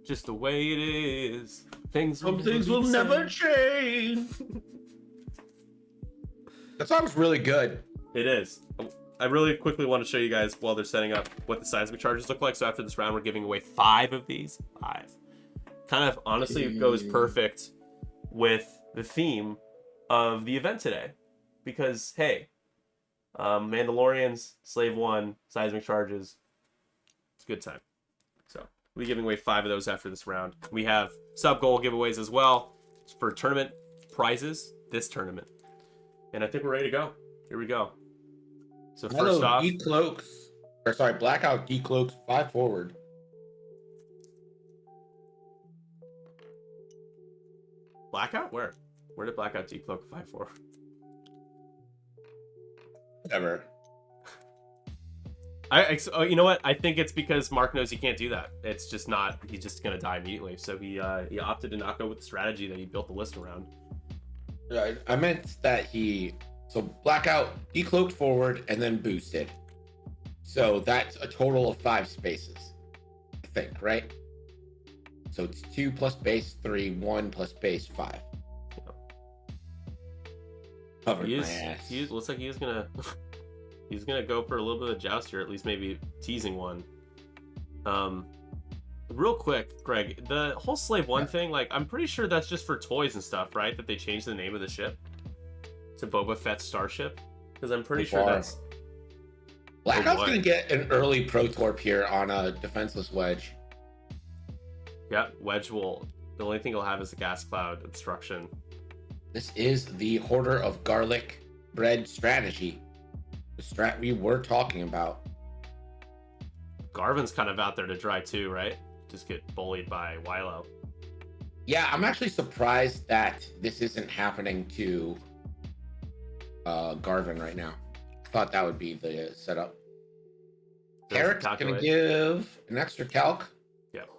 just the way it is. Some things will never change. That song's really good. It is. I really quickly want to show you guys while they're setting up what the seismic charges look like. So after this round, we're giving away 5 of these. 5. Kind of honestly goes perfect with the theme of the event today. Because, hey, Mandalorians, Slave 1, seismic charges. It's a good time. So we'll be giving away 5 of those after this round. We have sub-goal giveaways as well for tournament prizes this tournament. And I think we're ready to go. Here we go. So first off, Blackout decloaks 5 forward. Blackout? Where did Blackout decloak 5 forward? Whatever. You know what? I think it's because Mark knows he can't do that. It's just not. He's just gonna die immediately. So he opted to not go with the strategy that he built the list around. Yeah, I meant that so Blackout decloaked forward and then boosted. So that's a total of 5 spaces, I think, right? So it's 2 plus base 3, 1 plus base 5. Covered my ass. He looks like he's gonna he's gonna go for a little bit of a joust here, at least maybe teasing one. Real quick, Greg, the whole Slave 1 thing, like, I'm pretty sure that's just for toys and stuff, right? That they changed the name of the ship to Boba Fett's starship, because I'm pretty sure that's Blackout's gonna get an early Pro Torp here on a defenseless Wedge. Yeah, Wedge will. The only thing he'll have is the gas cloud obstruction. This is the Hoarder of Garlic Bread strategy. The strat we were talking about. Garvin's kind of out there to dry too, right? Just get bullied by Wilo. Yeah, I'm actually surprised that this isn't happening to Garvin right now. I thought that would be the setup. Eric's gonna give an extra calc. Yep.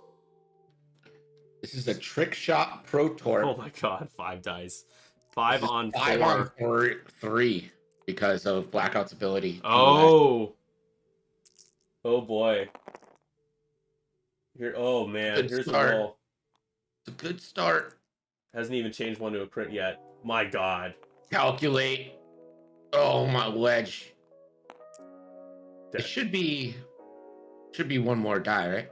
This is a trick shot Pro Torp. Oh my god, 5 dice. 5 on 4. 5 on 3 because of Blackout's ability. Oh boy. Here, oh man, here's the roll. It's a good start. Hasn't even changed 1 to a crit yet. My god. Calculate. Oh my Wedge. Dead. It should be 1 more die, right?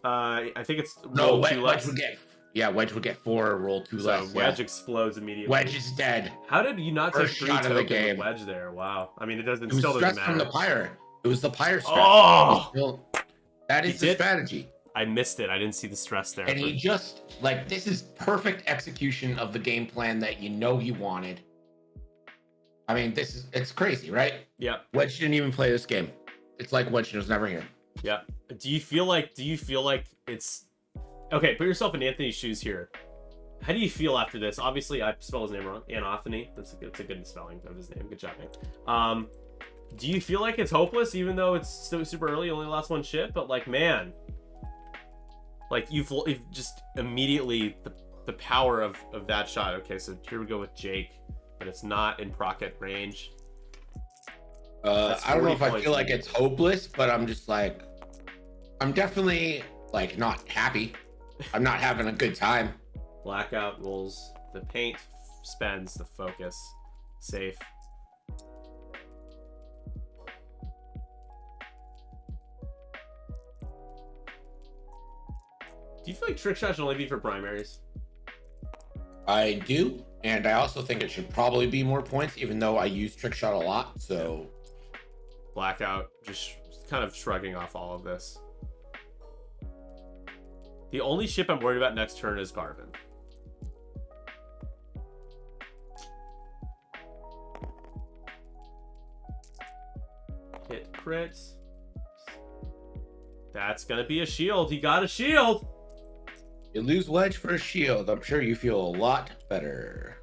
I think it's no. Wedge Wedge would get 4, roll 2 less. Wedge explodes immediately. Wedge is dead. How did you not take First 3 shot of the tokens game. with Wedge there? Wow. I mean, it It was still doesn't stress matter. from the pyre. It was the pyre stress. Oh! That is the strategy. I missed it. I didn't see the stress there. And he just, like, this is perfect execution of the game plan that you know he wanted. I mean, it's crazy, right? Yeah. Wedge didn't even play this game. It's like Wedge was never here. Yeah. Do you feel like it's okay? Put yourself in Anthony's shoes here. How do you feel after this? Obviously, I spelled his name wrong. Anothony. That's a good spelling of his name. Good job, man. Do you feel like it's hopeless, even though it's still super early, only lost 1 ship? But like, man, like you've just immediately the power of that shot. Okay, so here we go with Jake, but it's not in procket range. I don't know if I feel like it's hopeless, but I'm just like, I'm definitely like not happy. I'm not having a good time. Blackout rolls the paint, spends the focus, safe. Do you feel like trick shot should only be for primaries? I do, and I also think it should probably be more points, even though I use trick shot a lot. So Blackout just kind of shrugging off all of this. The only ship I'm worried about next turn is Garvin. Hit crits. That's gonna be a shield. He got a shield. You lose Wedge for a shield. I'm sure you feel a lot better.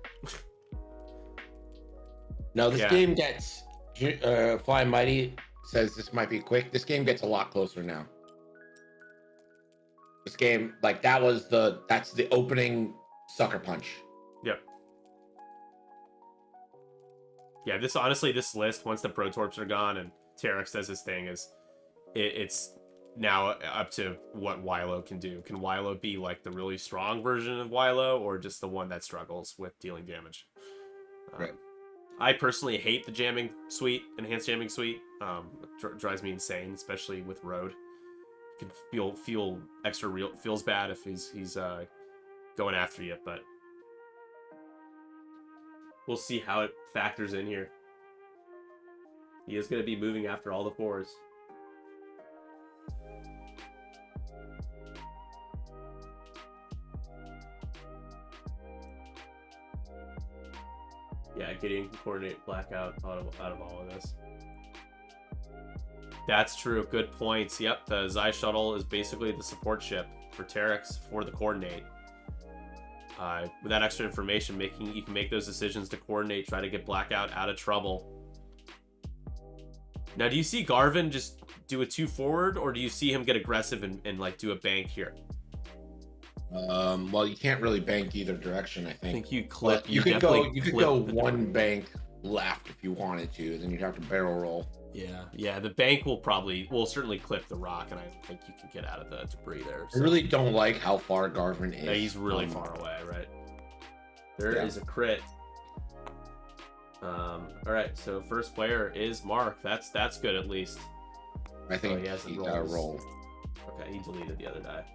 Now this game gets Fly Mighty says this might be quick. This game gets a lot closer now. This game, like that's the opening sucker punch. Yep. Yeah, this list, once the Pro Torps are gone and Terex does his thing, it's now up to what Wylo can do. Can Wylo be like the really strong version of Wylo, or just the one that struggles with dealing damage? Right. I personally hate the jamming suite, enhanced jamming suite. Drives me insane, especially with Road. Can feel extra real, feels bad if he's going after you, but we'll see how it factors in here. He is going to be moving after all the 4s. Yeah, Gideon can coordinate Blackout out of all of this. That's true. Good points. Yep, the Zai Shuttle is basically the support ship for Terex for the coordinate. With that extra information, you can make those decisions to coordinate, try to get Blackout out of trouble. Now, do you see Garvin just do a 2 forward, or do you see him get aggressive and like do a bank here? Well, you can't really bank either direction. I think you clip. But you could go one bank left if you wanted to. Then you'd have to barrel roll. Yeah. The bank will certainly clip the rock, and I think you can get out of the debris there. So. I really don't like how far Garvin is. Yeah, he's really far away, right? There is a crit. All right, so first player is Mark. That's good at least. I think he got a roll. Okay, he deleted the other die.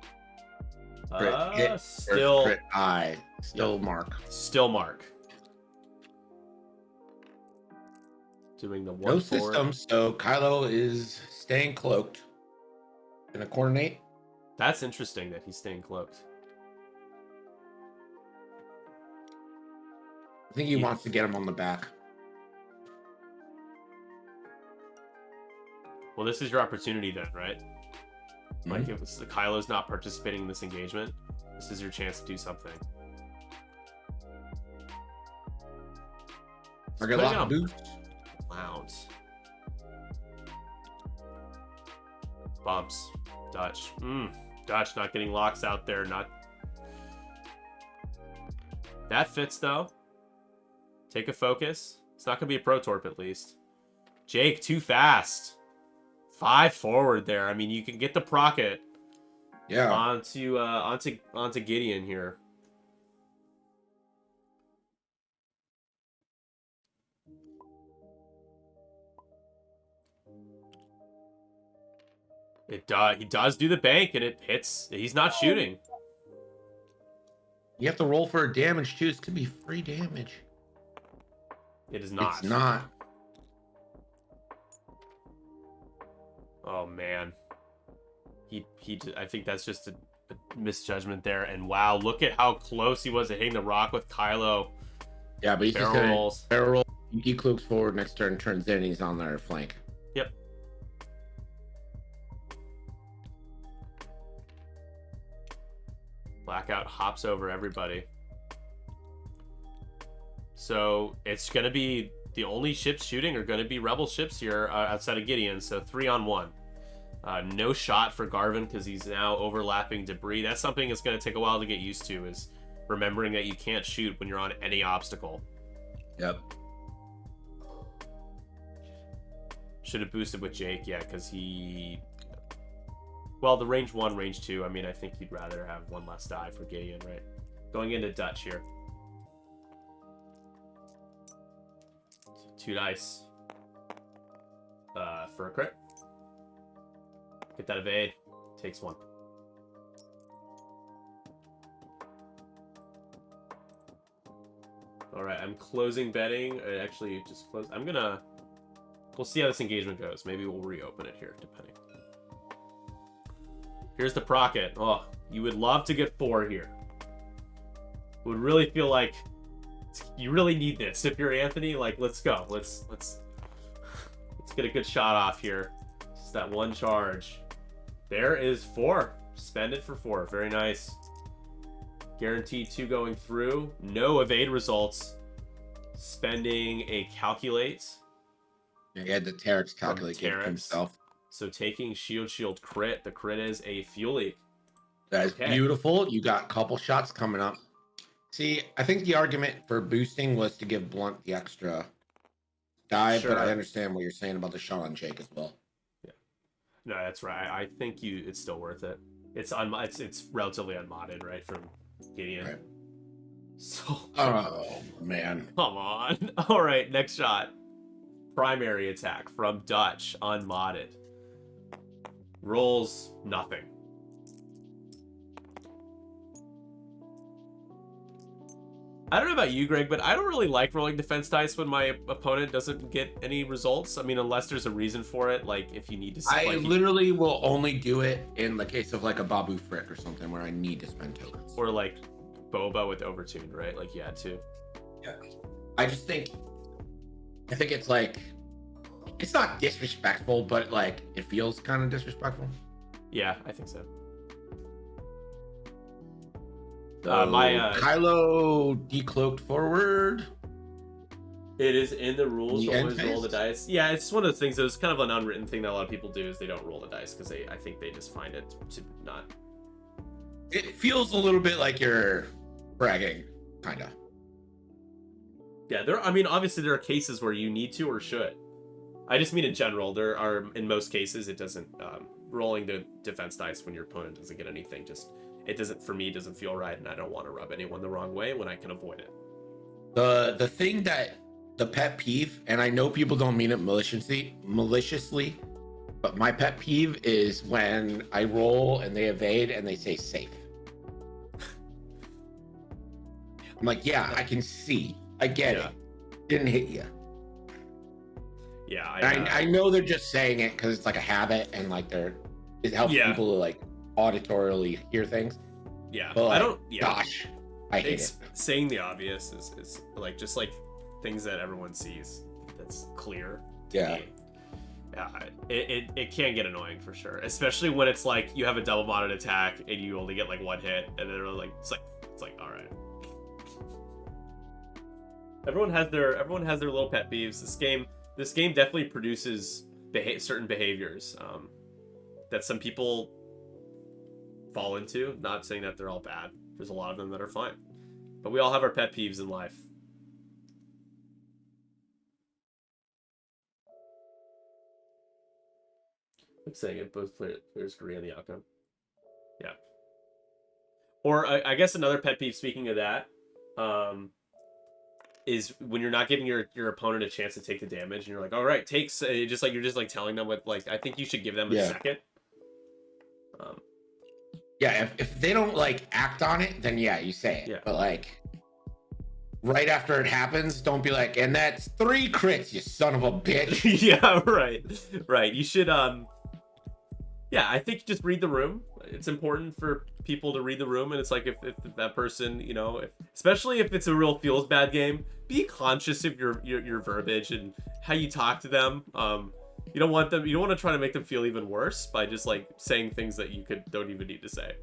Still crit eye. Still Mark. Still Mark. Doing the 1 no system, so Kylo is staying cloaked. Gonna coordinate. That's interesting that he's staying cloaked. I think he wants to get him on the back. Well, this is your opportunity then, right? Mm-hmm. Like, if Kylo's not participating in this engagement, this is your chance to do something. Target lock boost. Clowns. Bumps. Dutch. Dutch not getting locks out there. That fits, though. Take a focus. It's not going to be a Pro Torp, at least. Jake, too fast. 5 forward there. I mean, you can get the Procket. Yeah. Onto Gideon here. He does do the bank, and it hits. He's not shooting. You have to roll for a damage too. It's gonna be free damage. It is not. It's not. Oh man. I think that's just a misjudgment there. And wow, look at how close he was to hitting the rock with Kylo. Yeah, but he's just gonna barrel roll. He cloaks forward next turn, turns in, and he's on their flank. Yep. Blackout hops over everybody. So it's going to be the only ships shooting are going to be Rebel ships here outside of Gideon. So 3-on-1. No shot for Garvin because he's now overlapping debris. That's something that's going to take a while to get used to, is remembering that you can't shoot when you're on any obstacle. Yep. Should have boosted with Jake, yeah, because he... Well, the range 1, range 2, I mean, I think you'd rather have one less die for Gideon, right? Going into Dutch here. 2 dice. For a crit. Get that evade. Takes 1. Alright, I'm closing betting. Actually, just close. We'll see how this engagement goes. Maybe we'll reopen it here, depending. Here's the Procket. Oh, you would love to get 4 here. Would really feel like you really need this. If you're Anthony, like, let's go. Let's get a good shot off here. Just that one charge. There is 4. Spend it for 4. Very nice. Guaranteed 2 going through. No evade results. Spending a calculate. Yeah, he had the Terex calculate himself. So taking shield crit. The crit is a fuel leak. That is beautiful. You got a couple shots coming up. See, I think the argument for boosting was to give Blunt the extra die, but I understand what you're saying about the shot on Jake as well. Yeah. No, that's right. I think it's still worth it. It's relatively unmodded, right, from Gideon. Right. So. Oh man. Come on. All right, next shot. Primary attack from Dutch, unmodded. Rolls nothing. I don't know about you, Greg, but I don't really like rolling defense dice when my opponent doesn't get any results. I mean, unless there's a reason for it, like if you need to. I literally will only do it in the case of like a Babu Frick or something where I need to spend tokens. Or like Boba with Overtuned, right? Like you had to. Yeah. I think it's like, it's not disrespectful, but like it feels kind of disrespectful. Yeah, I think so. So Kylo decloaked forward. It is in the rules to always roll the phase? dice. Yeah, it's one of those things that was kind of an unwritten thing that a lot of people do is they don't roll the dice because I think they just find it to not. It feels a little bit like you're bragging, kind of. Yeah, I mean, obviously there are cases where you need to or should. I just mean in general, there are, in most cases, it doesn't, rolling the defense dice when your opponent doesn't get anything, it doesn't, for me, it doesn't feel right, and I don't want to rub anyone the wrong way when I can avoid it. The thing that, the pet peeve, and I know people don't mean it maliciously, but my pet peeve is when I roll and they evade and they say safe. I'm like, yeah, I can see. I get it. Didn't hit you. Yeah, I know they're just saying it because it's like a habit and like it helps people to like auditorily hear things. Yeah, but, like, I don't. Yeah, gosh, I hate it. Saying the obvious is like just like things that everyone sees. That's clear. Yeah. Yeah, it can get annoying for sure, especially when it's like you have a double modded attack and you only get like one hit, and they're like it's like all right. Everyone has their little pet peeves. This game definitely produces certain behaviors that some people fall into. Not saying that they're all bad. There's a lot of them that are fine, but we all have our pet peeves in life. I'm saying it. Both players agree on the outcome. Yeah. Or I guess another pet peeve. Speaking of that. Is when you're not giving your opponent a chance to take the damage, and you're like, all right, takes you're just telling them with like, I think you should give them a second. Yeah, if they don't like act on it, then yeah, you say it. Yeah. But like right after it happens, don't be like, and that's 3 crits, you son of a bitch. Yeah, right. You should yeah, I think just read the room. It's important for people to read the room, and it's like if that person, you know, especially if it's a real feels bad game, be conscious of your verbiage and how you talk to them. You don't want to try to make them feel even worse by just like saying things that you don't even need to say.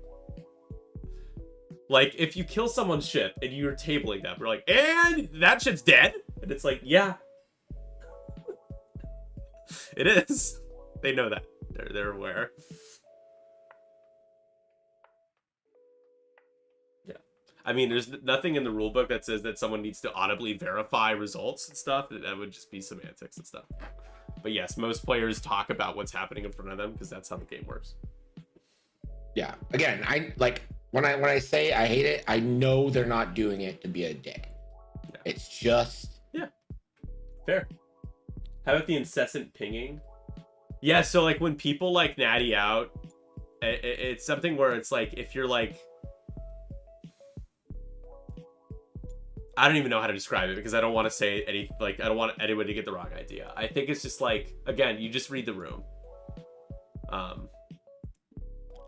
Like if you kill someone's ship and you're tabling them, we're like, and that ship's dead, and it's like, yeah, it is. They know that. They're aware. Yeah. I mean, there's nothing in the rulebook that says that someone needs to audibly verify results and stuff. That would just be semantics and stuff. But yes, most players talk about what's happening in front of them because that's how the game works. Yeah. Again, I like when I say I hate it, I know they're not doing it to be a dick. Yeah. It's just fair. How about the incessant pinging? Yeah, so like when people like natty out, it's something where it's like if you're like, I don't even know how to describe it because I don't want to say I don't want anyone to get the wrong idea. I think it's just like, again, you just read the room.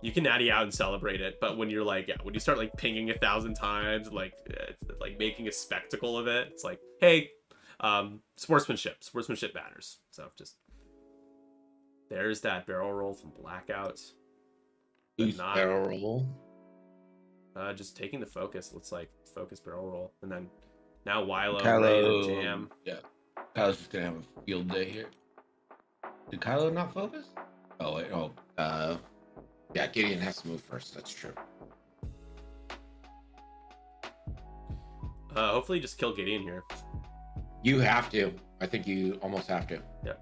You can natty out and celebrate it, but when you're like, when you start like pinging 1,000 times, like making a spectacle of it, it's like, hey, sportsmanship matters. So just. There's that barrel roll from Blackout. Barrel roll? Just taking the focus. Looks like focus barrel roll. And then now Wilo ready to jam. Yeah. Kylo's just going to have a field day here. Did Kylo not focus? Oh, wait. Oh, yeah, Gideon has to move first. That's true. Hopefully just kill Gideon here. You have to. I think you almost have to. Yeah.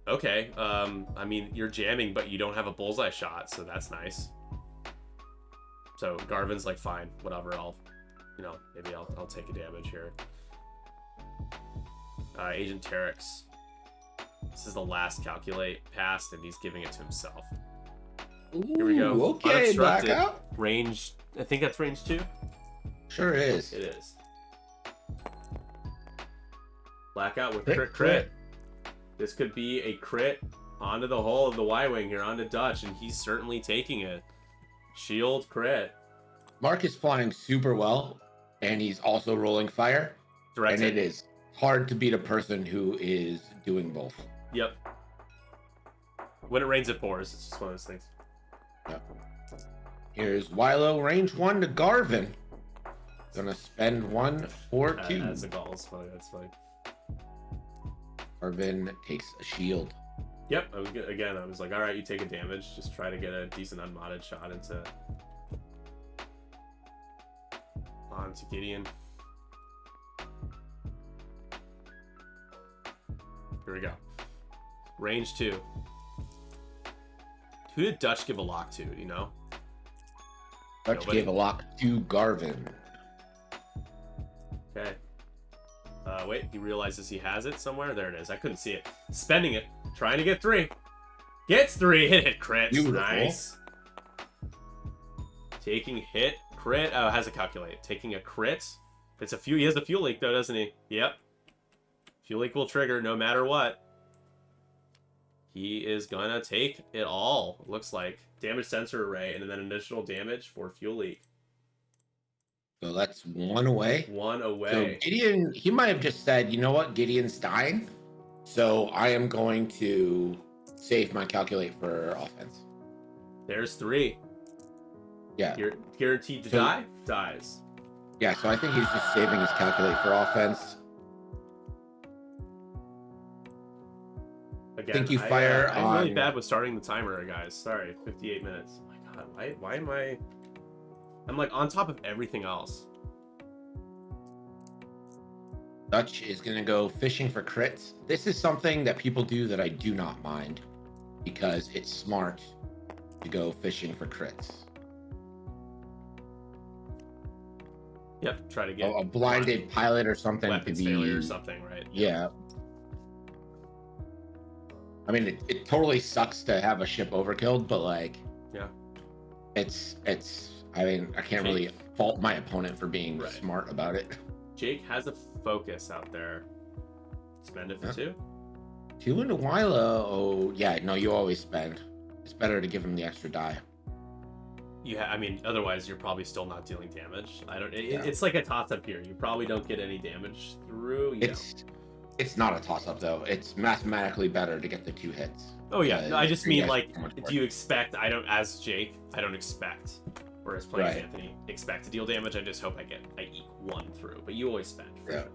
Okay. I mean, you're jamming, but you don't have a bullseye shot, so that's nice. So Garvin's like, fine, whatever. Maybe I'll take a damage here. Agent Terex. This is the last calculate passed, and he's giving it to himself. Ooh, Here we go. Okay, Unobstructed. Blackout. Range. I think that's range 2. Sure is. It is. Blackout with Crit, crit. This could be a crit onto the hull of the Y-Wing here, onto Dutch, and he's certainly taking it. Shield crit. Mark is flying super well, and he's also rolling fire. Direct and hit. it is hard to beat a person who is doing both. Yep. When it rains, it pours. It's just one of those things. Yep. Here's Wilo, range 1 to Garvin. Gonna spend 1 for 2. That's the Gauls. Funny. That's funny. Garvin takes a shield. Yep. I was like, all right, you take a damage. Just try to get a decent unmodded shot onto Gideon. Here we go. Range 2. Who did Dutch give a lock to? Do you know? Dutch Nobody. gave a lock to Garvin. Okay. Wait, he realizes he has it somewhere. There it is. I couldn't see it. Spending it. Trying to get 3. Gets 3. Hit it. Crit. Beautiful. Nice. Taking hit. Crit. Oh, has a calculate. Taking a crit. It's a few. He has a fuel leak though, doesn't he? Yep. Fuel leak will trigger no matter what. He is gonna take it all. Looks like damage sensor array and then additional damage for fuel leak. So that's 1 away. 1 away. So Gideon, he might have just said, you know what, Gideon's dying, so I am going to save my calculate for offense. There's 3. Yeah. You're guaranteed to die? Dies. Yeah, so I think he's just saving his calculate for offense. Again, think you fire I'm really on- bad with starting the timer, guys. Sorry, 58 minutes. Oh my god, why am I... I'm like on top of everything else. Dutch is going to go fishing for crits. This is something that people do that I do not mind because it's smart to go fishing for crits. Yep, try to get A blinded pilot or something could weapons be failure or something, right? Yeah. I mean, it totally sucks to have a ship overkilled, but like, Yeah. it's. I mean, I can't really fault my opponent for being Right. smart about it. Jake has a focus out there. Spend it for 2. 2 into Wilo. Oh yeah, no, you always spend. It's better to give him the extra die. I mean, otherwise you're probably still not dealing damage. Yeah. It's like a toss-up here. You probably don't get any damage through. It's not a toss-up though. It's mathematically better to get the 2 hits. Oh yeah, no, I just mean guys like, so much more. do you expect? As Jake, I don't expect. Whereas playing as Right. Anthony, expect to deal damage. I just hope I eke 1 through. But you always spend. For Yeah. sure.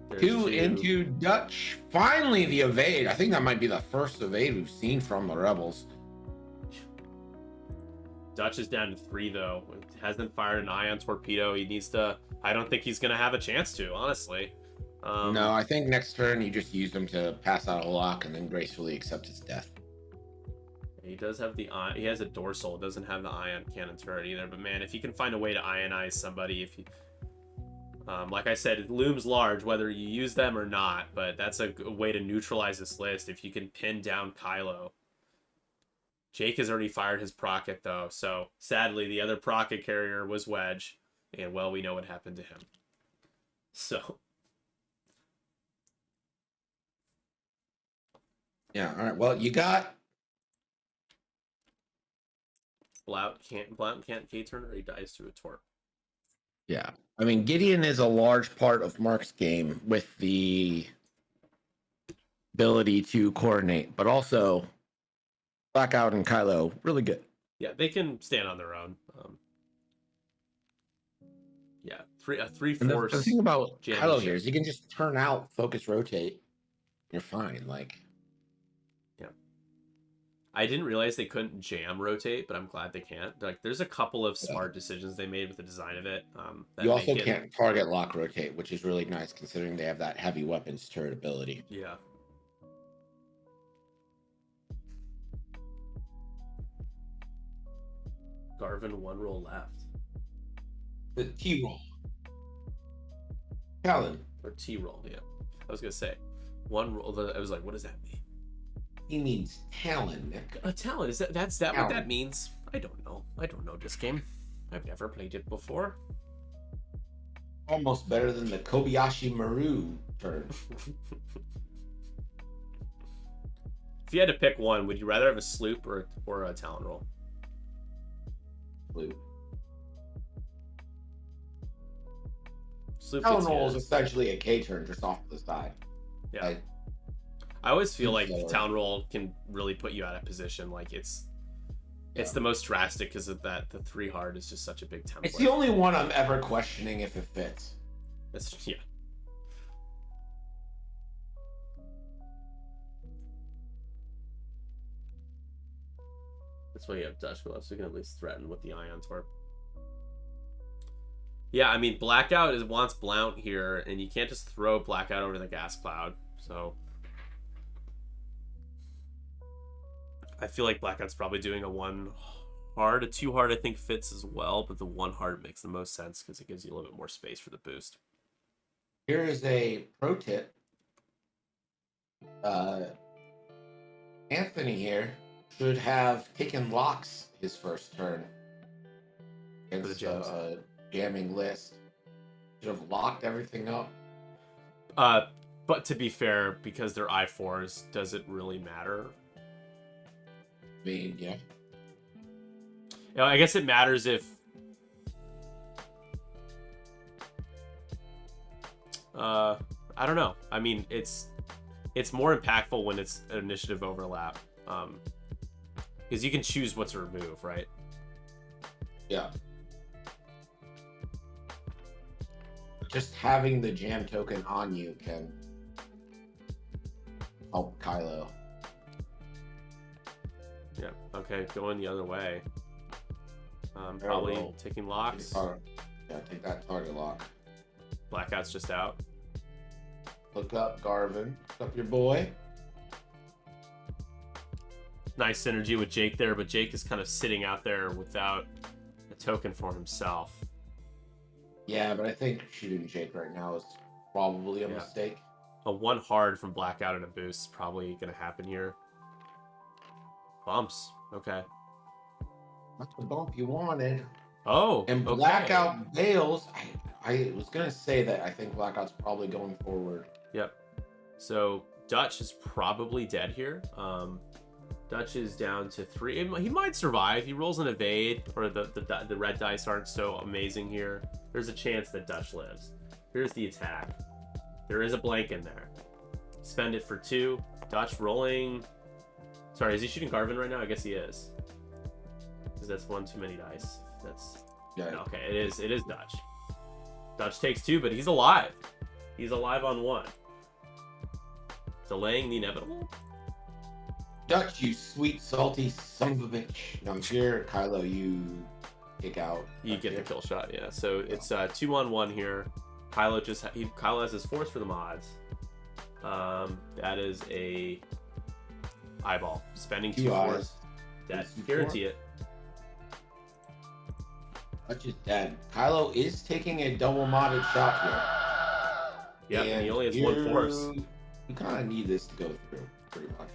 There's 2 into Dutch. Finally, the evade. I think that might be the first evade we've seen from the Rebels. Dutch is down to 3 though. Hasn't fired an ion torpedo. He needs to. I don't think he's gonna have a chance to, honestly. No, I think next turn you just use him to pass out a lock and then gracefully accept his death. He does have he has a dorsal. Doesn't have the ion cannon turret either. But man, if you can find a way to ionize somebody, like I said, it looms large whether you use them or not. But that's a way to neutralize this list if you can pin down Kylo. Jake has already fired his Procket though, so sadly the other Procket carrier was Wedge, and well, we know what happened to him. So. Yeah. All right. Well, you got. Blount can't K-turn or he dies to a torp. Yeah. I mean, Gideon is a large part of Mark's game with the ability to coordinate, but also Blackout and Kylo, really good. Yeah, they can stand on their own. Yeah, a 3-force. The thing about jamming Kylo ship. here is you can just turn out, focus, rotate. You're fine. Like, I didn't realize they couldn't jam rotate, but I'm glad they can't. Like, there's a couple of smart decisions they made with the design of it. That you also make it... can't target lock rotate, which is really nice considering they have that heavy weapons turret ability. Yeah. Garvin, one roll left. The T roll. Talon. Or T roll, yeah. I was gonna say one roll. I was like, what does that mean? He means Talon, Nick. A talent, is that's that Talon. what that means? I don't know this game. I've never played it before. Almost better than the Kobayashi Maru turn. If you had to pick one, would you rather have a sloop or a talon roll? Sloop. Sloop Talon gets roll is hit. essentially a K turn just off to the side. Yeah. I always feel like So- talon roll can really put you out of position. Like it's the most drastic because of that. The 3 hard is just such a big template. It's the only one I'm ever questioning if it fits. That's yeah. That's why you have Dutch gloves, so you can at least threaten with the ion torp. Yeah, I mean Blackout wants Blount here, and you can't just throw Blackout over the gas cloud. So I feel like Blackout's probably doing a 1 hard. A 2 hard I think fits as well, but the 1 hard makes the most sense because it gives you a little bit more space for the boost. Here is a pro tip. Anthony here should have taken locks his first turn against a jamming list. Should have locked everything up. But to be fair, because they're I4s, does it really matter? I mean, yeah. You know, I guess it matters if I don't know. I mean, it's more impactful when it's an initiative overlap. Because you can choose what to remove, right? Yeah. Just having the jam token on you can help Kylo. Yeah. Okay, going the other way. Probably roll. taking locks. Yeah, take that target lock. Blackout's just out. Look up Garvin. Look up your boy. Nice synergy with Jake there, but Jake is kind of sitting out there without a token for himself. Yeah, but I think shooting Jake right now is probably a Yeah. mistake. A 1 hard from Blackout and a boost is probably going to happen here. Bumps. Okay. That's the bump you wanted. Oh, And okay. Blackout bails. I was gonna say that I think Blackout's probably going forward. Yep. So Dutch is probably dead here. Dutch is down to 3. He might survive. He rolls an evade, or the red dice aren't so amazing here. There's a chance that Dutch lives. Here's the attack. There is a blank in there. Spend it for 2. Dutch rolling. Sorry, is he shooting Garvin right now? I guess he is. Because that's 1 too many dice. That's Yeah. okay. It is Dutch. Dutch takes 2, but he's alive. He's alive on 1. Delaying the inevitable. Dutch, you sweet salty son of a bitch. No, here, Kylo, you kick out. You Dutch get the here. kill shot, yeah. So it's 2-on-1 here. Kylo Kylo has his force for the mods. That is a eyeball. Spending 2 2 eyes. force. Dead. It's 2 Guarantee it. Dutch is dead. Kylo is taking a double modded shot here. Yep, and he only has 1 force. You kind of need this to go through, pretty much.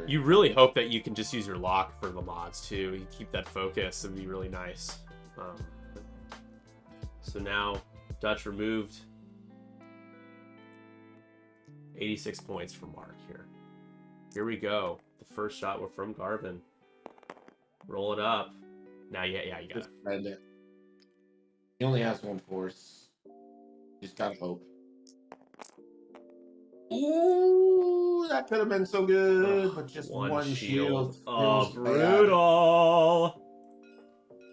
You really hope that you can just use your lock for the mods too. You keep that focus and be really nice. So now Dutch removed 86 points from Mark here. Here we go. The first shot were from Garvin. Roll it up. Now, yeah, you got Just it. spend it. He only has 1 force. Just gotta hope. Ooh, that could have been so good, but just one shield. Oh, feels bad. brutal.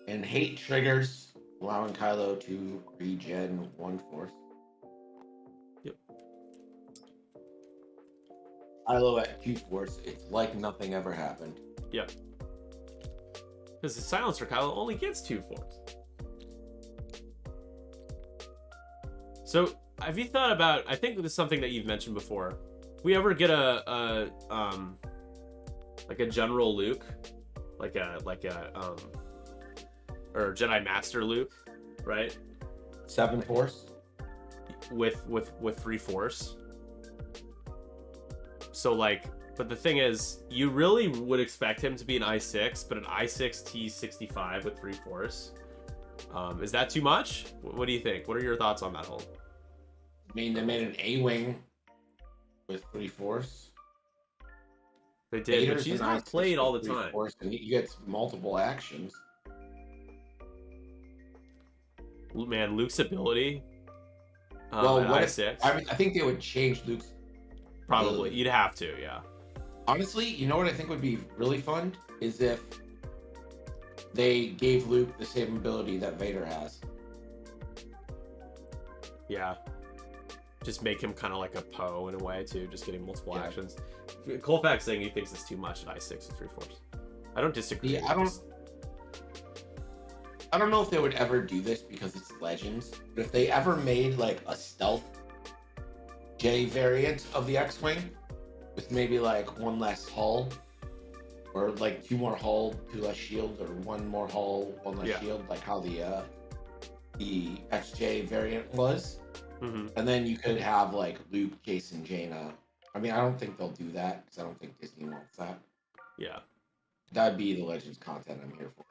And hate triggers, allowing Kylo to regen 1 force. Yep. Kylo at 2 force, it's like nothing ever happened. Yep. Because the silencer Kylo only gets 2 force. So, have you thought about? I think this is something that you've mentioned before. We ever get like a General Luke, like a or Jedi Master Luke, right? 7 Force. With 3 Force. So like, but the thing is, you really would expect him to be an I6, but an I6 T65 with 3 Force. Is that too much? What do you think? What are your thoughts on that whole? I mean, they made an A-wing with 3 Force. They did, but she's not played all the time. Force, and he gets multiple actions. Man, Luke's ability. Well, what I6. I mean, I think they would change Luke's. Probably, you'd have to, yeah. Honestly, you know what I think would be really fun is if they gave Luke the same ability that Vader has. Yeah. Just make him kind of like a Poe in a way too, just getting multiple actions. Colfax saying he thinks it's too much at I6 with 3 Force. I don't disagree. Yeah, I don't know if they would ever do this because it's Legends, but if they ever made like a stealth J variant of the X-Wing with maybe like 1 less hull, or like 2 more hull, 2 less shield, or 1 more hull, 1 less shield, like how the XJ variant was. Mm-hmm. And then you could have like Luke, Jason, Jaina. I mean, I don't think they'll do that because I don't think Disney wants that. Yeah. That'd be the Legends content I'm here for.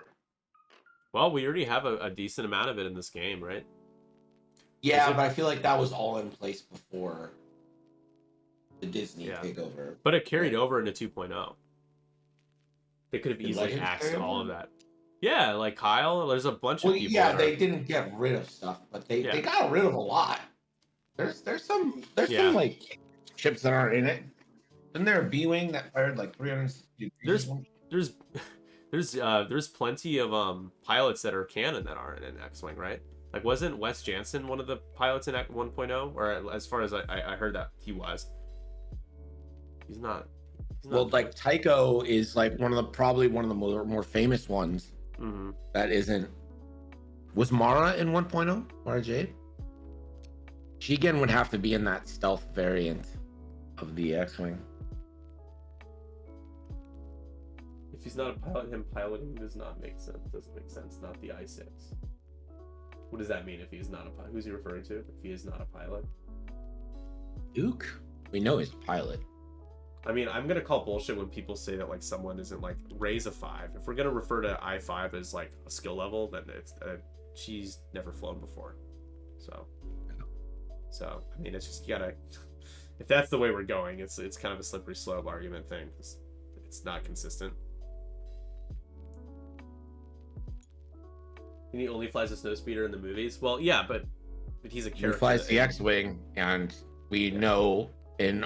Well, we already have a decent amount of it in this game, right? Yeah, but I feel like that was all in place before the Disney takeover. But it carried over into 2.0. They could have easily Legends axed all of that. Yeah, like Kyle, there's a bunch of people. Yeah, they didn't get rid of stuff, but they got rid of a lot. There's some like ships that aren't in it. Isn't there a B-wing that fired like 360 degrees? There's plenty of pilots that are canon that aren't in X-Wing, right? Like, wasn't Wes Jansen one of the pilots in 1.0? Or as far as I heard that he was. He's not well, like Tycho is like probably one of the more famous ones. Mm-hmm. That isn't. Was Mara in 1.0? Mara Jade? She again would have to be in that stealth variant of the X-Wing. If he's not a pilot, him piloting does not make sense. Doesn't make sense. Not the I6. What does that mean if he's not a pilot? Who's he referring to if he is not a pilot? Luke? We know he's a pilot. I mean, I'm gonna call bullshit when people say that like someone isn't like Rey's a 5. If we're gonna refer to I5 as like a skill level, then it's she's never flown before. So I mean, it's just you gotta. If that's the way we're going, it's kind of a slippery slope argument thing. It's not consistent. And he only flies a snowspeeder in the movies. Well, yeah, but he's a character. He flies the X-Wing, and we know in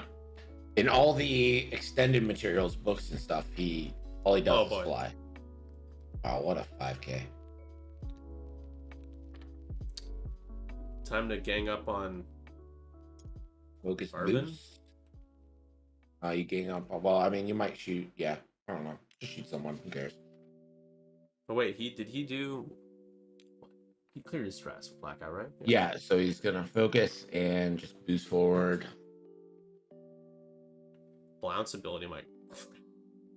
all the extended materials, books and stuff, all he does is fly. Wow, what a 5K. Time to gang up on Focus Barvin. Boost. You gang up. Well, I mean, you might shoot. Yeah, I don't know. Just shoot someone. Who cares? Oh wait, he cleared his stress with Blackout, right? Yeah, so he's gonna focus and just boost forward. Blount's ability might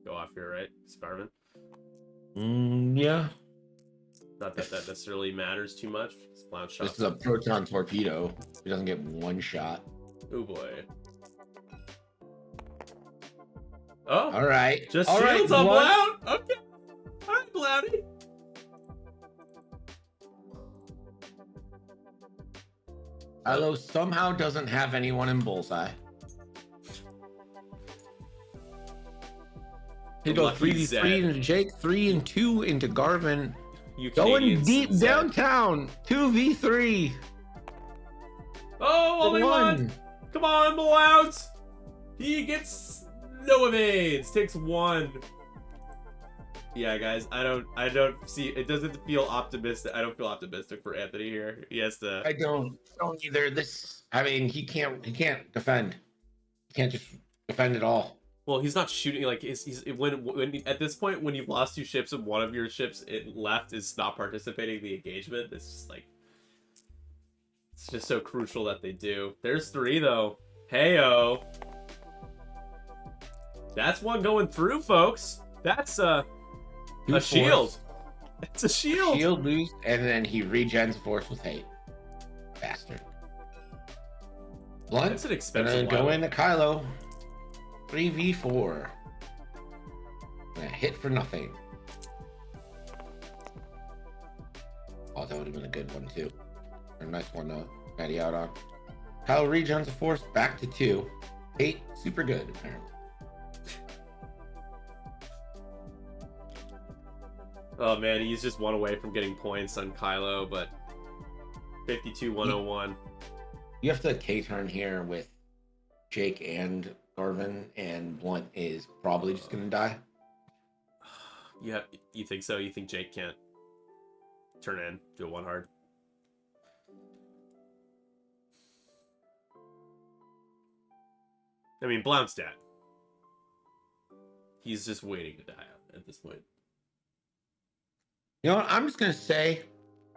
go off here, right? Sparman. Yeah. Not that necessarily matters too much. Blount shot. This is a proton torpedo. He doesn't get 1 shot. Oh boy. Oh. All right. Just all shields right, on Blount. Okay. All right, Blounty. Kylo somehow doesn't have anyone in bullseye. He goes 3v3 into Jake, 3 and 2 into Garvin. You going deep downtown. 2v3. Oh, only one. Come on, Blount. He gets no evades. Takes 1. Yeah, guys, I don't see. It doesn't feel optimistic. I don't feel optimistic for Anthony here. He has to. I don't either. I mean, he can't defend. He can't just defend at all. Well, he's not shooting. Like when at this point, when you've lost 2 ships and one of your ships left is not participating in the engagement, it's just like it's just so crucial that they do. There's 3 though. Heyo. That's 1 going through, folks. That's a shield. It's a shield. Shield boost, and then he regens Force with hate. Bastard. Blunt. That's an expensive Gonna go one. into Kylo. 3v4. Gonna hit for nothing. Oh, that would have been a good one too. A nice one to patty out on. Kylo regens the Force back to 2. 8, super good apparently. Oh man, he's just one away from getting points on Kylo, but 52-101. You have to K-turn here with Jake and Garvin, and Blunt is probably just gonna die. You think so? You think Jake can't turn in, do a 1 hard? I mean, Blount's dead. He's just waiting to die at this point. You know what? I'm just gonna say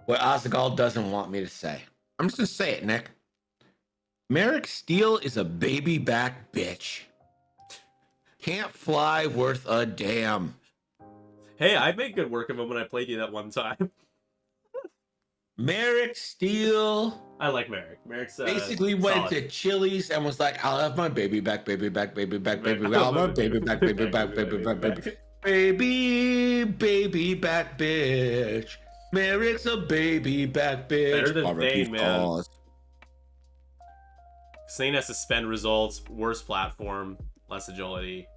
what Ozagal doesn't want me to say. I'm just gonna say it, Nick. Merrick Steele is a baby back bitch. Can't fly worth a damn. Hey, I made good work of him when I played you that one time. Merrick Steele I like Merrick. Merrick's basically went to Chili's and was like, I'll have my baby back, baby back, baby back, baby back. I'll have my baby back, baby back, baby back, baby. Baby back bitch. Merrick's a baby back bitch. Better than Thane, man. Pause. Thane has to spend results, worse platform, less agility.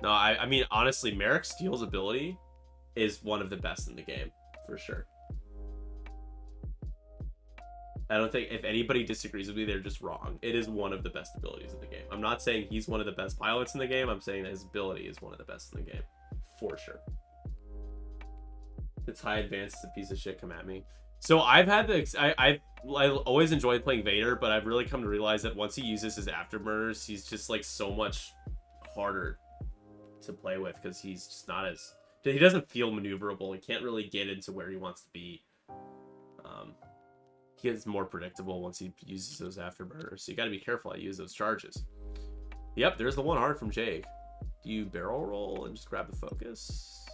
No, I mean, honestly, Merrick Steele's ability is one of the best in the game, for sure. I don't think if anybody disagrees with me, they're just wrong. It is one of the best abilities in the game. I'm not saying he's one of the best pilots in the game. I'm saying that his ability is one of the best in the game, for sure. It's high advance is a piece of shit. Come at me. So I've had I always enjoyed playing Vader, but I've really come to realize that once he uses his afterburners, he's just like so much harder to play with because he's just not as he doesn't feel maneuverable. He can't really get into where he wants to be. He gets more predictable once he uses those afterburners. So you got to be careful how you use those charges. Yep, there's the 1 hard from Jake. Do you barrel roll and just grab the focus?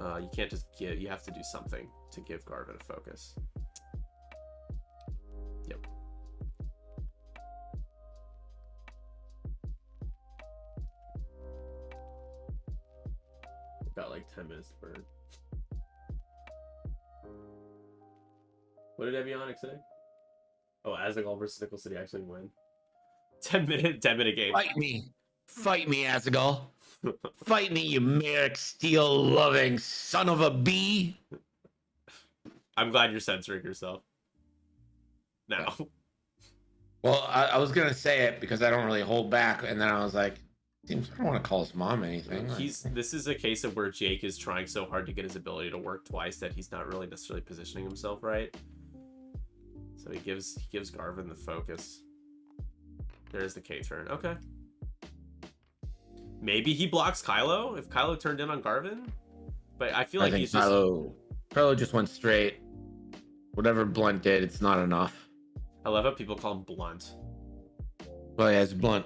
You can't just give. You have to do something to give Garvin a focus. Yep. Got like 10 minutes to burn. What did Avionics say? Oh, Azagal versus Nickel City actually win. 10 minute game. Fight me, Azagal. Fight me, you Merrick Steele loving son of a bee. I'm glad you're censoring yourself. Now. Well, I was gonna say it because I don't really hold back, and then I was like, I don't want to call his mom anything. This is a case of where Jake is trying so hard to get his ability to work twice that he's not really necessarily positioning himself right. So he gives Garvin the focus. There's the K turn. Okay. Maybe he blocks Kylo if Kylo turned in on Garvin. But I feel like he's Kylo just went straight. Whatever Blunt did, it's not enough. I love how people call him Blunt. Well, yeah, it's Blunt.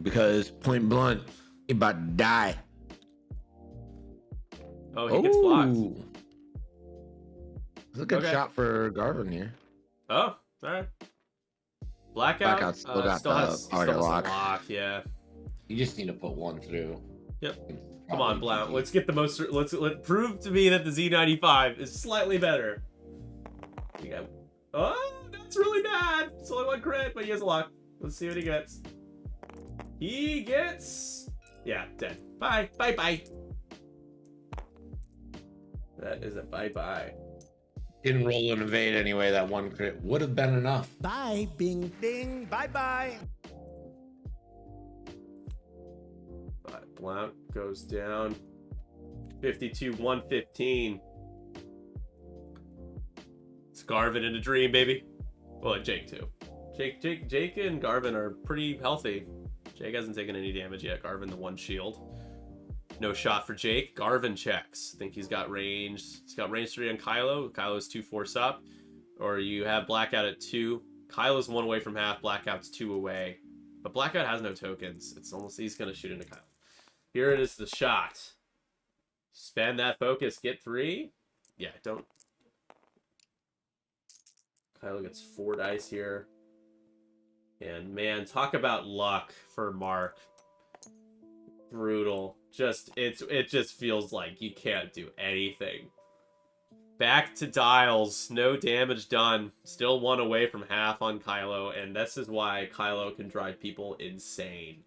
Because point blunt, he about to die. Oh, he gets blocked. It's a good shot for Garvin here. Oh, all right. Blackout still got the auto lock. Yeah. You just need to put 1 through. Yep. Come on, Blount. Let's get the most. Let's prove to me that the Z95 is slightly better. You got. Oh, that's really bad. It's only 1 crit, but he has a lock. Let's see what he gets. He gets. Yeah, dead. Bye. Bye. Bye. That is a bye. Bye. Didn't roll and evade anyway. That 1 crit would have been enough. Bye, bing, ding. Bye, bye. Blount goes down. 52-115. It's Garvin in a dream, baby. Well, and Jake too. Jake and Garvin are pretty healthy. Jake hasn't taken any damage yet. Garvin the 1 shield. No shot for Jake. Garvin checks. Think he's got range. He's got range 3 on Kylo. Kylo's 2 force up. Or you have Blackout at 2. Kylo's 1 away from half. Blackout's 2 away. But Blackout has no tokens. It's almost he's gonna shoot into Kylo. Here it is, the shot. Spend that focus. Get 3. Yeah, don't. Kylo gets 4 dice here. And man, talk about luck for Mark. Brutal. It just feels like you can't do anything. Back to dials. No damage done. Still 1 away from half on Kylo, and this is why Kylo can drive people insane.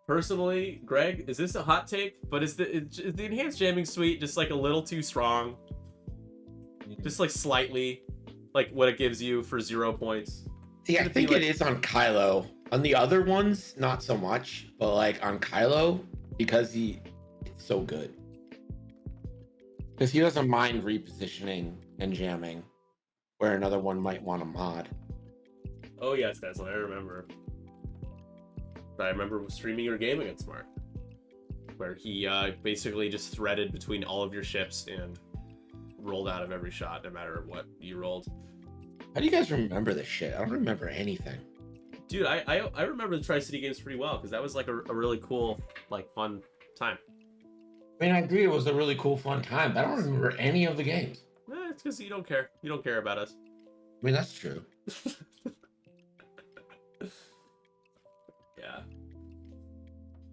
Personally, Greg, is this a hot take? But is the enhanced jamming suite just like a little too strong? Just like slightly, like what it gives you for 0 points. See, I think it is on Kylo. On the other ones, not so much. But like on Kylo, because it's so good. Because he doesn't mind repositioning and jamming, where another one might want a mod. Oh yes, Tesla, I remember. I remember streaming your game against Mark, where he basically just threaded between all of your ships and rolled out of every shot, no matter what you rolled. How do you guys remember this shit? I don't remember anything. Dude, I remember the Tri-City games pretty well, because that was like a really cool, like, fun time. I mean, I agree it was a really cool, fun time, but I don't remember any of the games. It's because you don't care. You don't care about us. I mean, that's true. Yeah.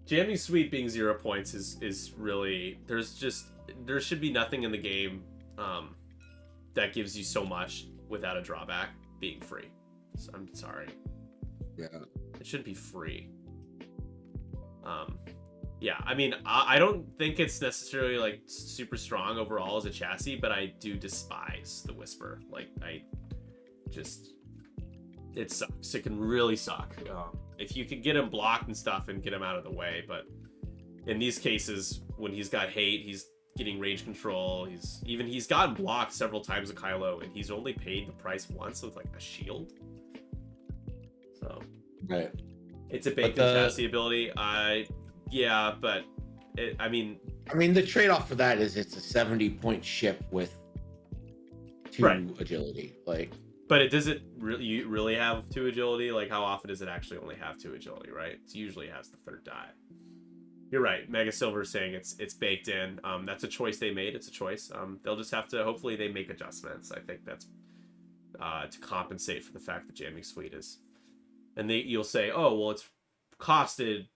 Jamming Suite being 0 points is really... There should be nothing in the game that gives you so much without a drawback being free. So I'm sorry. Yeah. It shouldn't be free. Yeah, I mean, I don't think it's necessarily like super strong overall as a chassis, but I do despise the Whisper. Like, it sucks. It can really suck. If you could get him blocked and stuff and get him out of the way, but in these cases, when he's got hate, he's getting range control. He's gotten blocked several times with Kylo, and he's only paid the price once with like a shield. So, right, it's a baked-in chassis ability. Yeah, but I mean, the trade-off for that is it's a 70-point ship with 2 agility. Like, but does it really have 2 agility? Like, how often does it actually only have 2 agility? Right? It usually has the 3rd die. You're right. Mega Silver is saying it's baked in. That's a choice they made. It's a choice. They'll just have to. Hopefully, they make adjustments. I think that's to compensate for the fact that Jamming Suite is, and you'll say, oh well, it's costed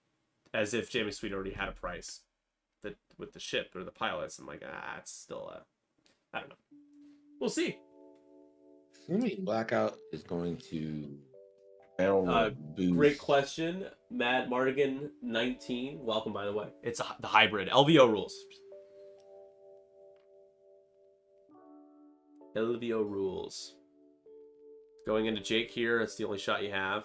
as if Jamming Suite already had a price that with the ship or the pilots. I'm like, it's still I don't know. We'll see. Assuming Blackout is going to barrel boost. Great question, Matt Mardigan 19. Welcome, by the way. It's the hybrid LVO rules. LVO rules. Going into Jake here. It's the only shot you have.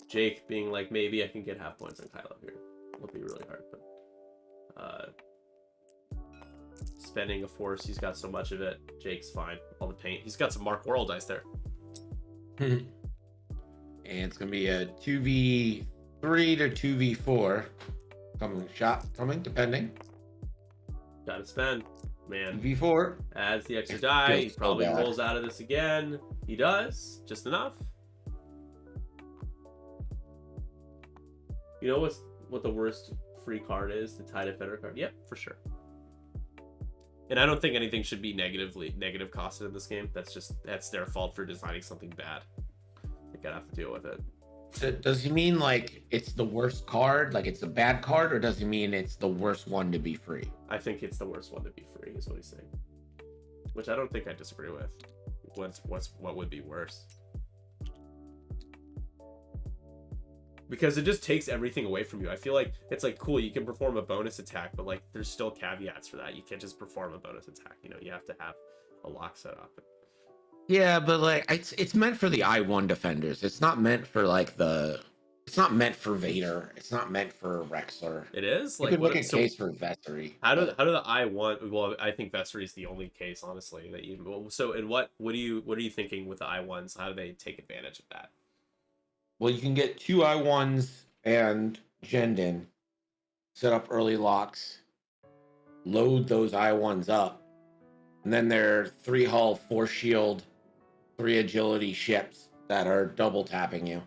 Jake being like, maybe I can get half points on Kylo here. It'll be really hard, but spending a force, he's got so much of it. Jake's fine. All the paint. He's got some Mark Warrell dice there. And it's gonna be a 2v3 to 2v4 coming, depending. Gotta spend, man. 2v4 adds the extra die. He probably rolls out of this again. He does, just enough. You know what the worst free card is? The TIE Defender card. Yep, for sure. And I don't think anything should be negative costed in this game. That's their fault for designing something bad. They gotta have to deal with it. Does he mean like it's the worst card, like it's a bad card, or does he mean it's the worst one to be free? I think it's the worst one to be free, is what he's saying. Which I don't think I disagree with. What would be worse? Because it just takes everything away from you. I feel like it's like, cool, you can perform a bonus attack, but like there's still caveats for that. You can't just perform a bonus attack. You know, you have to have a lock set up. Yeah, but like it's meant for the I-1 defenders. It's not meant for like it's not meant for Vader. It's not meant for Rexler. It is? Like, you could look at case for Vessery. How do the I-1? Well, I think Vessery is the only case, honestly, that you. So, in what are you thinking with the I-1s? How do they take advantage of that? Well, you can get 2 I-1s and Jendin, set up early locks, load those I-1s up, and then they're 3 hull, 4 shield, 3 agility ships that are double tapping you.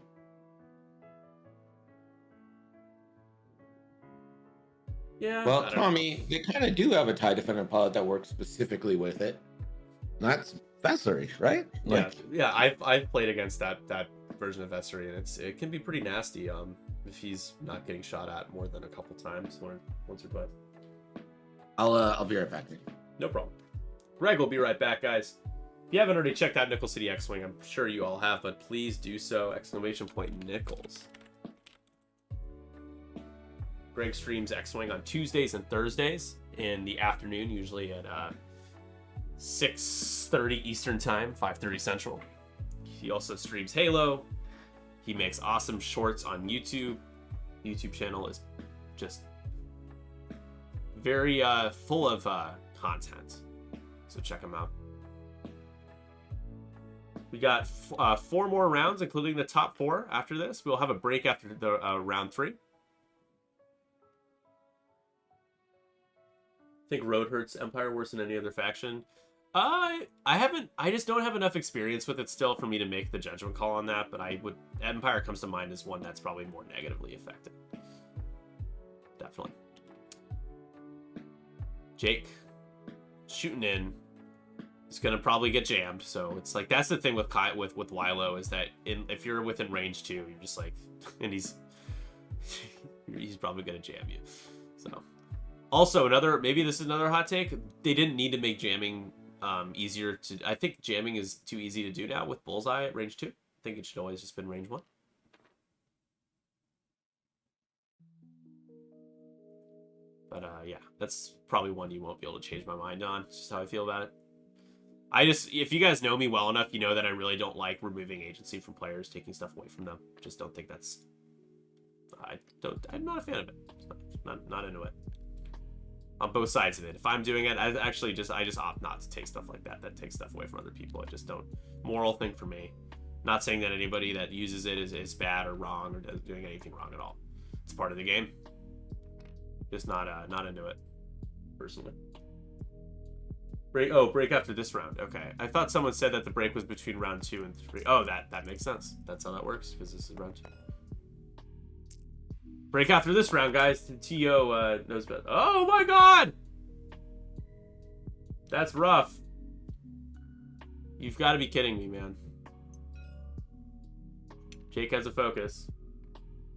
Yeah. Well, I don't know. Tommy, they kind of do have a TIE Defender pilot that works specifically with it. That's Vessery, right? Yeah. I've played against that version of Vessery, and it can be pretty nasty. If he's not getting shot at more than a couple times, once or twice. I'll be right back. No problem. Greg will be right back, guys. If you haven't already checked out Nickel City X-Wing, I'm sure you all have, but please do so! !Nickels. Greg streams X-Wing on Tuesdays and Thursdays in the afternoon, usually at 6:30 Eastern Time, 5:30 Central. He also streams Halo. He makes awesome shorts on YouTube. YouTube channel is just very full of content, so check him out. We got 4 more rounds, including the top 4 after this. We'll have a break after the round 3. I think Road hurts Empire worse than any other faction. I just don't have enough experience with it still for me to make the judgment call on that, but Empire comes to mind as one that's probably more negatively affected. Definitely. Jake shooting in. He's gonna probably get jammed, so it's like that's the thing with Wilo is that if you're within range 2, you're just like, and he's probably gonna jam you. So, also maybe this is another hot take. They didn't need to make jamming easier to. I think jamming is too easy to do now with Bullseye at range 2. I think it should always just been range 1. But yeah, that's probably one you won't be able to change my mind on. It's just how I feel about it. If you guys know me well enough, you know that I really don't like removing agency from players, taking stuff away from them. Just don't think that's. I'm not a fan of it. Not into it. On both sides of it. If I'm doing it, I just opt not to take stuff like that. That takes stuff away from other people. I just don't. Moral thing for me. Not saying that anybody that uses it is bad or wrong or doing anything wrong at all. It's part of the game. Just not into it, personally. Break after this round. Okay. I thought someone said that the break was between round 2 and 3. Oh, that makes sense. That's how that works, because this is round 2. Break after this round, guys. TO knows better. Oh my god! That's rough. You've got to be kidding me, man. Jake has a focus.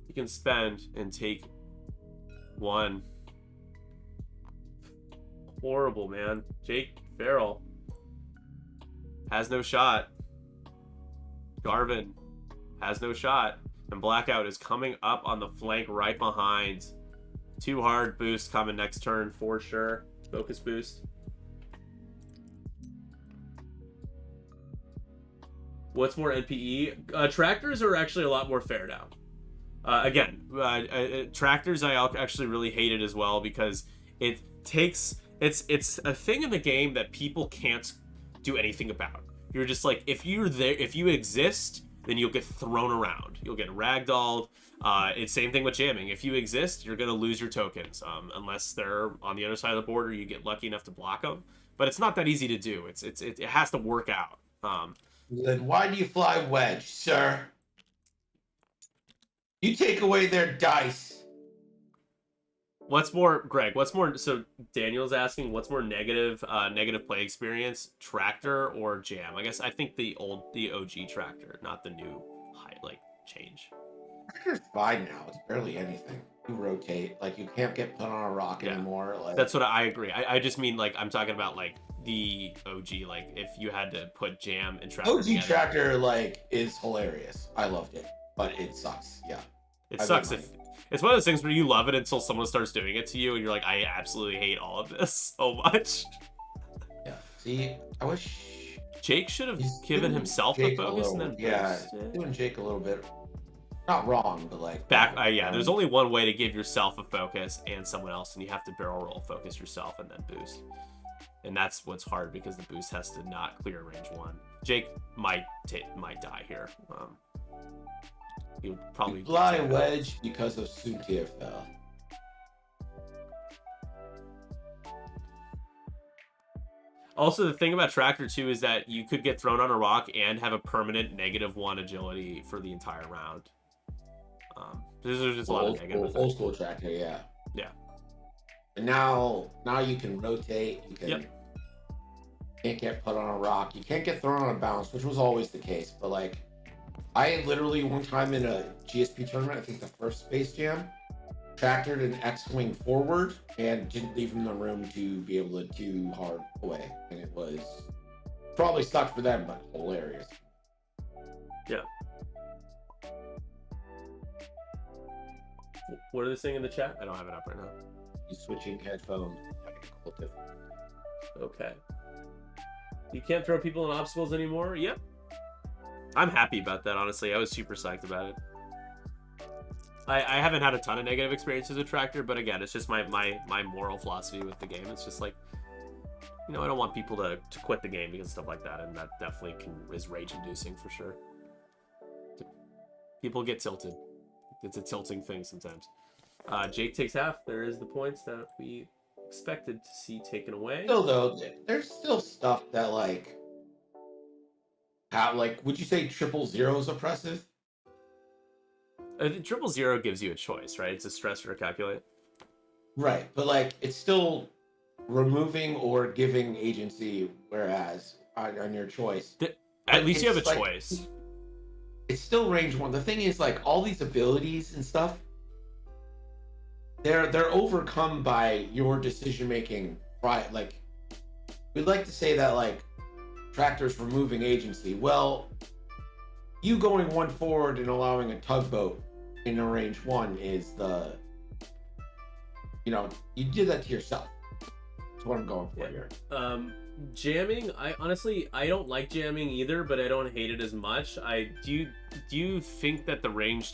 He can spend and take 1. Horrible, man. Jake Farrell has no shot. Garvin has no shot. And Blackout is coming up on the flank right behind. 2 hard boosts coming next turn for sure. Focus boost. What's more NPE? Tractors are actually a lot more fair now. Tractors I actually really hate it as well because it takes... It's a thing in the game that people can't do anything about. You're just like, if you exist, then you'll get thrown around. You'll get ragdolled. It's same thing with jamming. If you exist, you're gonna lose your tokens, unless they're on the other side of the board or you get lucky enough to block them. But it's not that easy to do. It has to work out. Then why do you fly wedge, sir? You take away their dice. What's more, Greg? What's more? So Daniel's asking, what's more negative play experience, tractor or jam? I think the OG tractor, not the new change. Tractor's fine now. It's barely anything. You rotate, you can't get put on a rock anymore. That's what I agree. I just mean I'm talking about the OG. If you had to put jam and tractor. OG together. Tractor is hilarious. I loved it, but it sucks. Yeah, it sucks if. It's one of those things where you love it until someone starts doing it to you, and you're like, I absolutely hate all of this so much. Yeah. See, I wish Jake should have given himself the focus and then doing Jake a little bit. Not wrong, but there's only one way to give yourself a focus and someone else, and you have to barrel roll focus yourself and then boost. And that's what's hard because the boost has to not clear range 1. Jake might die here. He'll probably fly wedge because of Suntir fell. Also, the thing about Tractor too is that you could get thrown on a rock and have a permanent -1 agility for the entire round. There's just a lot of negative. Old school Tractor, yeah. Yeah. And now you can rotate. You can Yep. can't get put on a rock. You can't get thrown on a bounce, which was always the case. But like, I literally one time in a GSP tournament, I think the first Space Jam, tractored an X-wing forward and didn't leave him the room to be able to do hard away, and it was probably sucked for them, but hilarious. Yeah. What are they saying in the chat? I don't have it up right now. He's switching headphones. Technical difficulty. Okay. You can't throw people in obstacles anymore? Yep. I'm happy about that, honestly. I was super psyched about it. I haven't had a ton of negative experiences with Tractor, but again, it's just my moral philosophy with the game. It's just like, I don't want people to quit the game because of stuff like that, and that definitely is rage-inducing for sure. People get tilted. It's a tilting thing sometimes. Jake takes half. There is the points that we expected to see taken away. Still though, there's still stuff that like, would you say 000 is oppressive? 000 gives you a choice, right? It's a stressor to calculate. Right, but like it's still removing or giving agency, whereas on your choice, At least you have a like, choice. It's still range 1. The thing is, like, all these abilities and stuff, they're overcome by your decision making. Right, like we'd like to say that like Tractor's removing agency. Well, you going 1 forward and allowing a tugboat in a range 1 is you did that to yourself. That's what I'm going for here. Jamming, I honestly don't like jamming either, but I don't hate it as much. Do you think that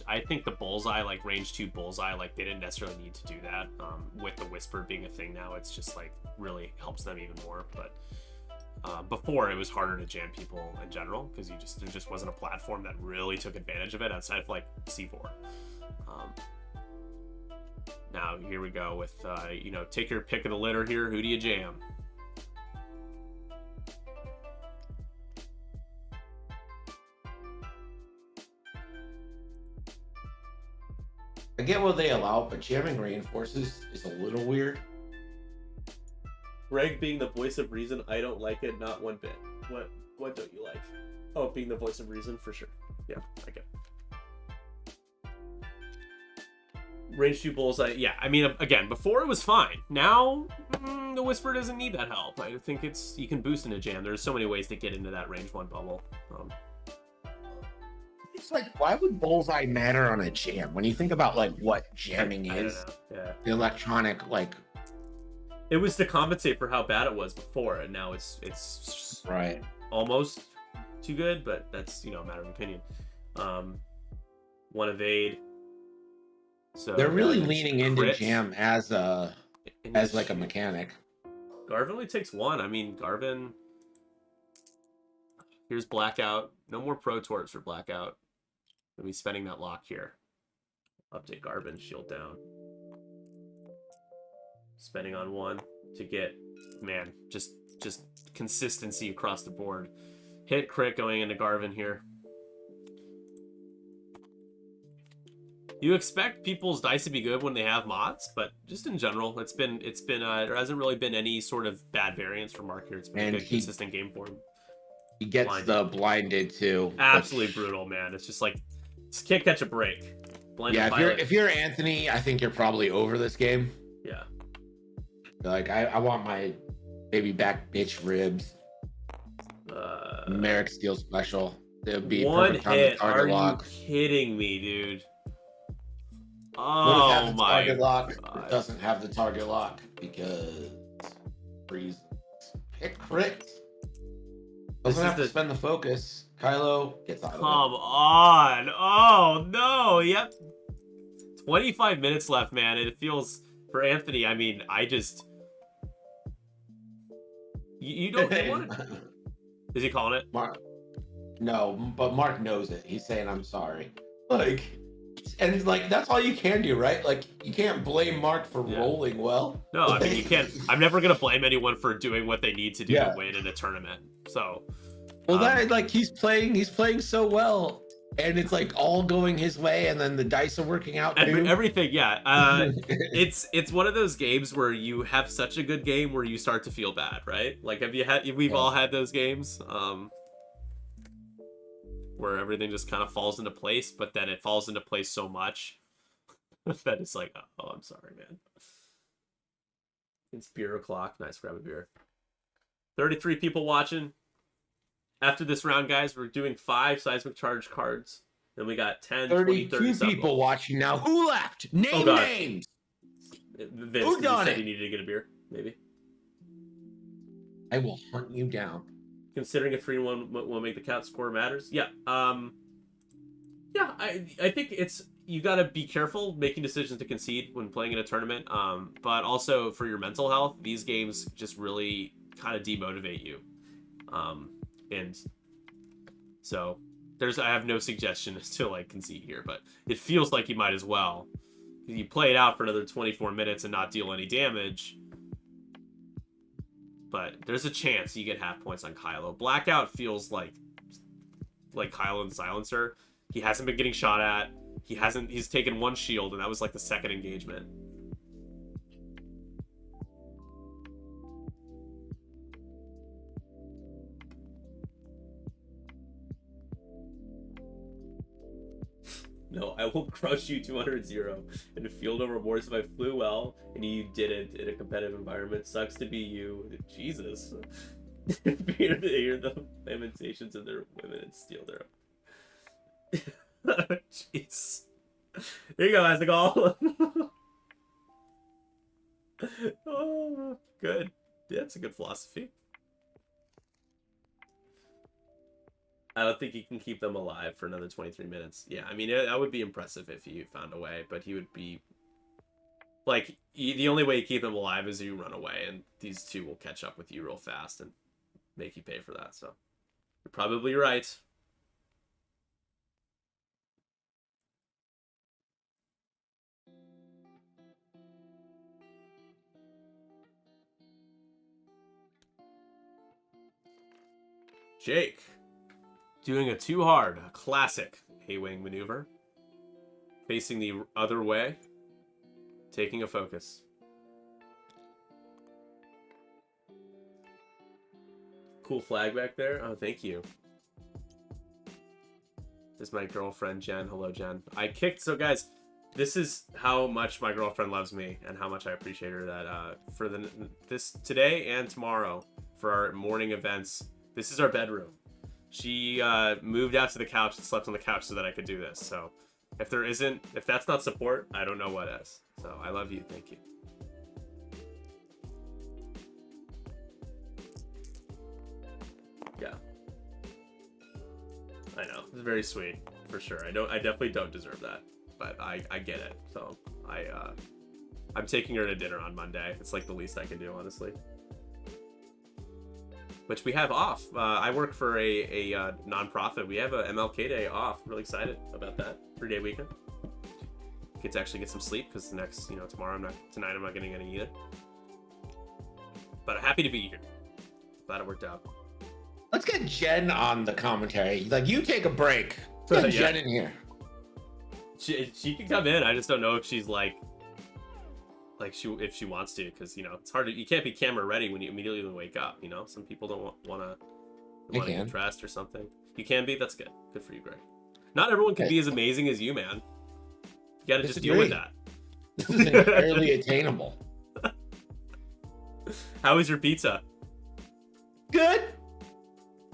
I think the bullseye, like range 2 bullseye, like they didn't necessarily need to do that. With the whisper being a thing now, it's just like really helps them even more. But before it was harder to jam people in general because there just wasn't a platform that really took advantage of it outside of like C4. Now here we go with take your pick of the litter here. Who do you jam? I get what they allow, but jamming reinforces is a little weird. Greg being the voice of reason, I don't like it, not one bit. What don't you like? Oh, being the voice of reason, for sure. Yeah, I get it. Range 2 bullseye, yeah. I mean, again, before it was fine. Now, the Whisper doesn't need that help. I think you can boost in a jam. There's so many ways to get into that range 1 bubble. It's like, why would bullseye matter on a jam? When you think about like what jamming is, yeah. the electronic like. It was to compensate for how bad it was before, and now it's right, almost too good, but that's a matter of opinion. 1 evade. So they're really leaning into jam as like a mechanic. Garvin only takes 1. I mean, Garvin. Here's Blackout. No more Pro Torps for Blackout. We'll be spending that lock here. Update Garvin, shield down. Spending on 1 to get, man, just consistency across the board. Hit crit going into Garvin here. You expect people's dice to be good when they have mods, but just in general, it's been there hasn't really been any sort of bad variance for Mark here. It's been a good, consistent game for him. He gets the blinded too. Absolutely brutal, man. It's just like can't catch a break. Blinded if you're Anthony, I think you're probably over this game. Yeah. Like I want my baby back bitch ribs. Merrick Steel special. It would be 1 hit. Are lock. You kidding me, dude? Oh my target lock. God. It doesn't have the target lock because reasons. Hit crit. Doesn't have to spend the focus. Kylo gets out of it. Come on. Oh no. Yep. 25 minutes left, man. It feels for Anthony. I mean, you don't want it. Is he calling it? Mark. No, but Mark knows it. He's saying I'm sorry. Like, and it's like that's all you can do, right? Like you can't blame Mark for rolling well. No, I mean you can't. I'm never gonna blame anyone for doing what they need to do to win in a tournament. So, that like he's playing so well, and it's like all going his way, and then the dice are working out too. Everything, yeah. It's one of those games where you have such a good game where you start to feel bad, right? Like, we've all had those games, where everything just kind of falls into place, but then it falls into place so much that it's like, oh, I'm sorry, man. It's beer o'clock. Nice, grab a beer. 33 people watching. After this round, guys, we're doing 5 seismic charge cards. Then we got 10, 20, 30 people watching now. Who left? Name names. Vince, Who done said it? he needed to get a beer, maybe. I will hunt you down. Considering a 3-1 will make the count score matters. Yeah. Yeah, I think it's, you got to be careful making decisions to concede when playing in a tournament. But also for your mental health, these games just really kind of demotivate you. And so I have no suggestion as to like concede here, but it feels like you might as well. You play it out for another 24 minutes and not deal any damage. But there's a chance you get half points on Kylo. Blackout feels like Kylo and Silencer. He hasn't been getting shot at. He's taken 1 shield, and that was like the second engagement. No, I will crush you 200-0 and feel no remorse if I flew well and you didn't in a competitive environment. Sucks to be you. Jesus. Fear to hear the lamentations of their women and steal their own. Jeez. Here you go, Asdegall. Oh, good. Yeah, that's a good philosophy. I don't think he can keep them alive for another 23 minutes. Yeah, I mean, that would be impressive if he found a way, but he would be... Like, the only way you keep them alive is you run away, and these two will catch up with you real fast and make you pay for that, so... You're probably right. Jake. Doing a too hard, a classic A-wing maneuver. Facing the other way. Taking a focus. Cool flag back there. Oh, thank you. This is my girlfriend, Jen. Hello, Jen. So guys, this is how much my girlfriend loves me and how much I appreciate her that for this today and tomorrow for our morning events. This is our bedroom. She moved out to the couch and slept on the couch so that I could do this. So if that's not support, I don't know what is. So I love you. Thank you. Yeah. I know. It's very sweet, for sure. I definitely don't deserve that, but I get it. So I'm taking her to dinner on Monday. It's like the least I can do, honestly. Which we have off. I work for a non-profit. We have a MLK Day off. Really excited about that 3-day weekend. Get to actually get some sleep because tomorrow tonight I'm not getting any either. But I'm happy to be here. Glad it worked out. Let's get Jen on the commentary. Like, you take a break. Get Yeah. Jen in here. She can come in. I just don't know if she's if she wants to, because it's hard you can't be camera ready when you immediately wake up. Some people don't want to get dressed or something. You can be. That's good for you, Greg. Not everyone can be as amazing as you, man. You gotta just deal with that. This is entirely attainable. How was your pizza? Good.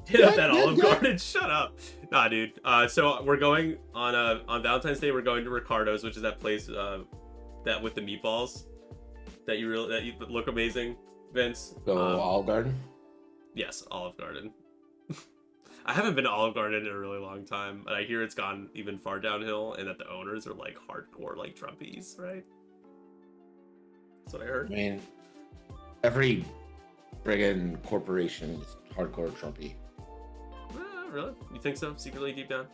Hit up that Olive Garden. Shut up. Nah, dude. So we're going on Valentine's Day. We're going to Ricardo's, which is that place that with the meatballs that you look amazing, Vince. Olive Garden. Yes, Olive Garden. I haven't been to Olive Garden in a really long time, but I hear it's gone even far downhill, and that the owners are like hardcore, like Trumpies, right? That's what I heard. I mean, every friggin' corporation is hardcore Trumpy. Really? You think so? Secretly, deep down?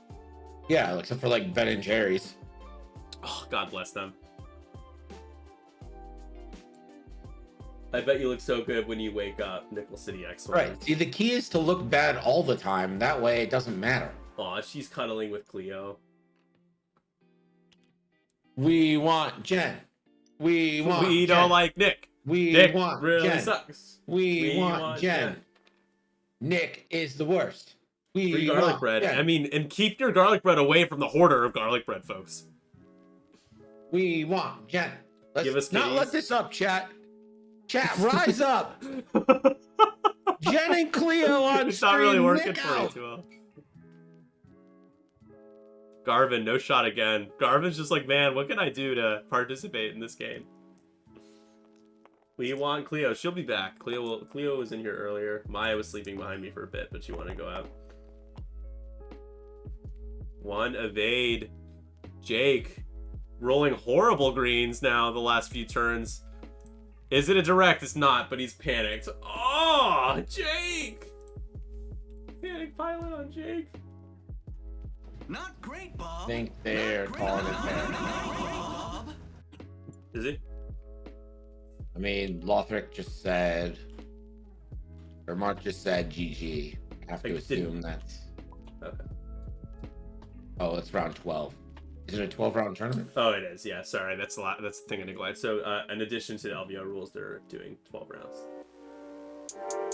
Yeah, except for like Ben and Jerry's. Oh, God bless them. I bet you look so good when you wake up, Nickel City X. Right. See, the key is to look bad all the time. That way, it doesn't matter. Aw, she's cuddling with Cleo. We want Jen. We want We Jen. don't like Nick. We Nick want really Jen. sucks. We want Jen. Nick is the worst. Free garlic bread. Jen. I mean, and keep your garlic bread away from the hoarder of garlic bread, folks. We want Jen. Let's Give us not kitties. let this up, chat. Chat, rise up. Jen and Cleo on It's screen. not really working Nick for you out. too well. Garvin, no shot again. Garvin's just like, man, what can I do to participate in this game? We want Cleo. She'll be back. Cleo was in here earlier. Maya was sleeping behind me for a bit, but she wanted to go out. One evade. Jake. Rolling horrible greens now the last few turns. Is it a direct? It's not, but he's panicked. Oh, Jake! Panic pilot on Jake. Not great, Bob. I think they're calling it fair. Bob. Is he? I mean, Lothric just said, or Mark just said GG. I have to assume that's. Okay. Oh, it's round 12. Is it a 12-round tournament? Oh, it is. Yeah, sorry. That's the thing I neglect. So, in addition to the LVO rules, they're doing 12 rounds.